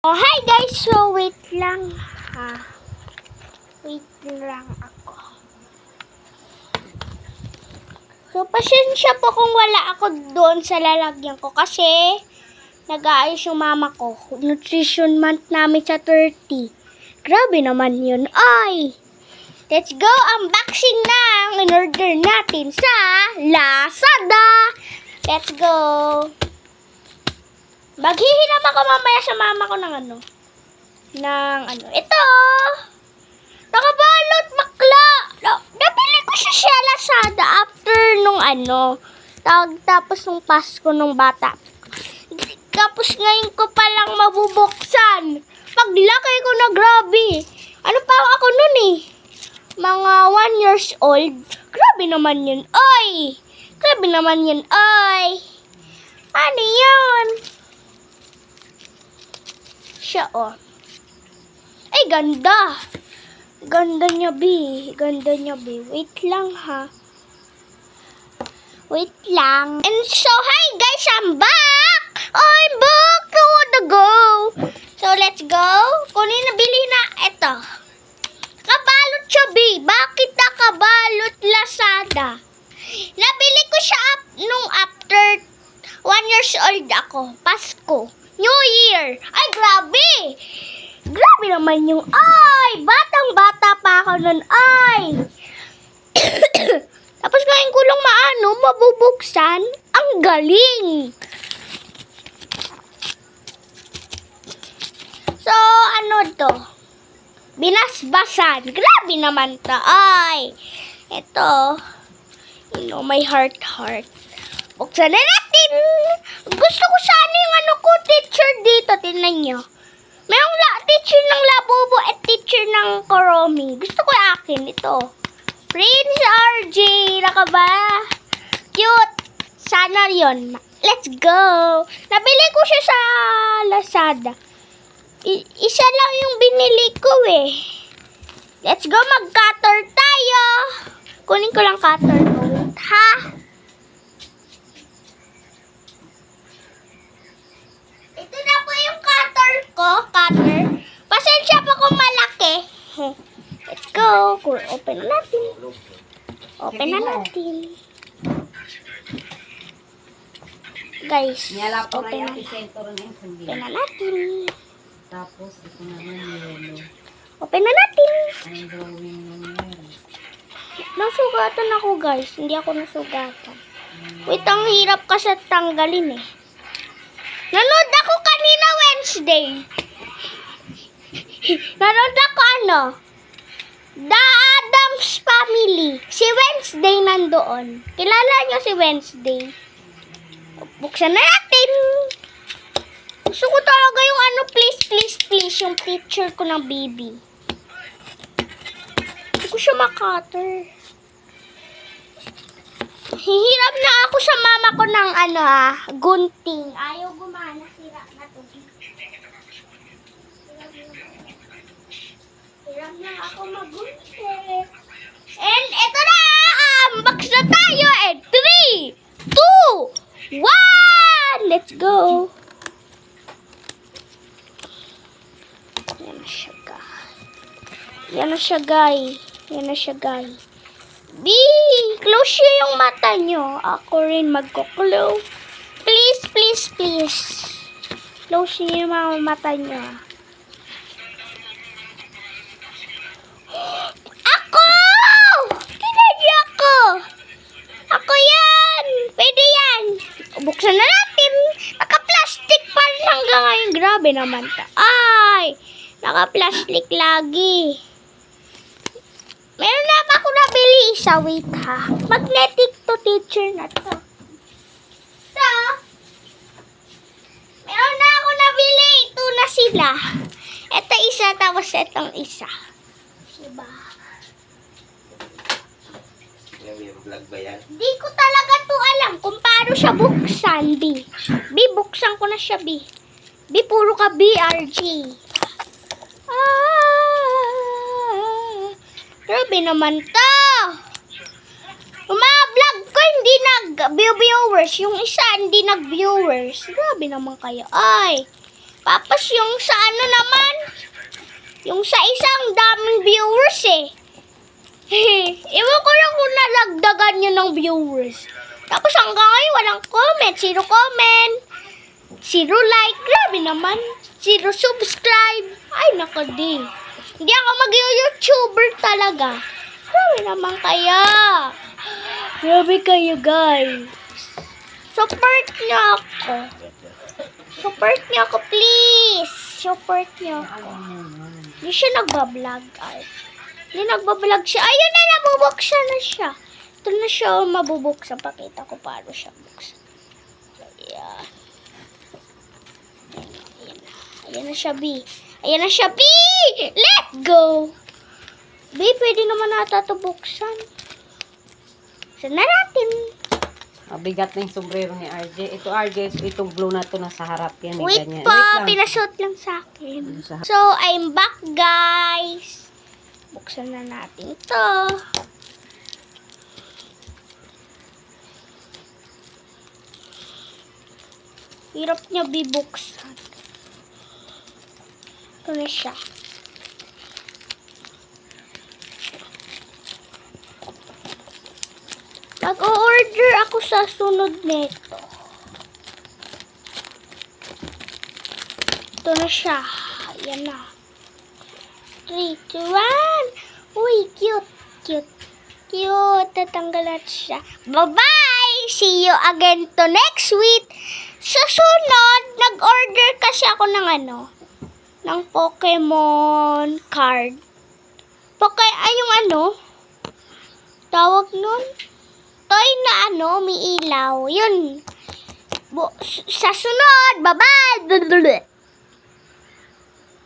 Oh, hi guys! So, wait lang ha. Wait lang ako. So, pasensya po kung wala ako doon sa lalagyan ko kasi nag-aayos yung mama ko. Nutrition month namin sa 30. Grabe naman yun. Ay! Let's go! Unboxing ng in-order natin sa Lazada! Let's go! Maghihinap ako mamaya sa mama ko ng ito! Nakabalot, bakla! Nabili ko siya sa Lazada after tapos nung Pasko nung bata. Tapos ngayon ko palang mabubuksan. Paglaki ko na, grabe. Ano pa ako nun eh? Mga 1 years old. Grabe naman yun, oy! Grabe naman yun, oy! Ano yun? Siya, oh. Ay, ganda. Ganda niya, B. Ganda niya, B. Wait lang, ha. Wait lang. And so, hi, guys. I'm back. I'm back to the go. So, let's go. Kunin na, bili na. Ito. Nakabalot siya, B. Bakit nakabalot Lazada? Nabili ko siya nung after 1 years old ako. Pasko. New Year! Ay, grabe! Grabe naman yung, ay! Batang-bata pa ako nun, ay! Tapos ngayon ko lang mabubuksan. Ang galing! So, ano to? Binasbasan. Grabe naman to, ay! Ito. My heart. Buksan na natin! Gusto ko sana yung teacher dito. Tingnan nyo. Mayroong teacher ng Labubo at teacher ng Koromi. Gusto ko akin ito. Prince RJ. Naka ba? Cute. Sana yon. Let's go. Nabili ko siya sa Lazada. Isa lang yung binili ko eh. Let's go. Mag-cutter tayo. Kunin ko lang cutter ko. Wait, ha? Ito na po yung cutter ko. Pasensya po kung malaki. Let's go. Open na natin. Guys, open na natin. Tapos, ito naman yellow. Open na natin. Ang drawing naman. Nasugatan ako, guys. Hindi ako nasugatan. Wait, ang hirap kasi tanggalin eh. Nanood ako kanina Wednesday. Nanood ako The Addams Family. Si Wednesday nandoon. Kilala niyo si Wednesday? Buksan na natin. Gusto ko talaga yung please, yung picture ko ng baby. Hindi ko siya makater. Hihirap na ako sa mama ko ng gunting. Ayaw gumana, sira na to. Hirap na ako magunting. And eto na! Unbox na tayo! And 3, 2, 1! Let's go! Yan na siya, guys. B, close nyo yung mata nyo. Ako rin magko-close. Please. Close nyo yung mga mata nyo. Ako! Kinadya ako! Ako yan! Pwede yan! Buksan na natin. Naka-plastic pa rin hanggang ngayon. Grabe naman ta. Ay! Naka-plastic lagi. Meron na ba ako nabili isa? Wait ha. Magnetic to teacher na to. So, meron na ako nabili. Ito na sila. Ito isa, tapos itong isa. Diba? Yung vlog ba yan? Di ko talaga to alam kung paano siya buksan, B. B, buksan ko na siya, B. B, puro ka BRG. Grabe naman to. Yung mga vlog ko hindi nag-viewers. Yung isa hindi nag-viewers. Grabe naman kayo. Ay, Tapos yung sa ano naman, yung sa isang daming viewers eh. Ewan ko lang kung nalagdagan nyo ng viewers. Tapos hanggang ngayon walang comment, 0 comment, 0 like, grabe naman, 0 subscribe. Ay nako di. Hindi ako mag-YouTuber talaga. Grabe naman kaya. Grabe kayo guys. Support niyo ako. Support niyo ako please. Support niyo ako. Hindi siya nagbablog. Ay. Hindi nagbablog siya. Ayun na, nabubuksan na siya. Ito na siya mabubuksan. Pakita ko paano siya buksan. Ayan. Ayan na. Ayan na siya, B. Ayan na siya, B! Let's go! B, pwede naman nata ito buksan. Buksan na natin. Mabigat na yung sombrero ni RJ. Ito RJ, itong blue na to nasa harap yan. Wait ganyan. po, Wait lang. pinasuot lang sa akin. So, I'm back, guys. Buksan na natin ito. Hirap niya bibuksan. Ito na siya. Mag-o-order ako sa sunod nito. Ito na siya. Ayan na. 3, 2, 1. Uy, cute. Cute. Cute. Tatanggalan siya. Bye-bye! See you again to next week. Sa sunod, nag-order kasi ako ng ng Pokemon card. Yung tawag nun? Toy na may ilaw. Yun. Sa sunod. Bye-bye!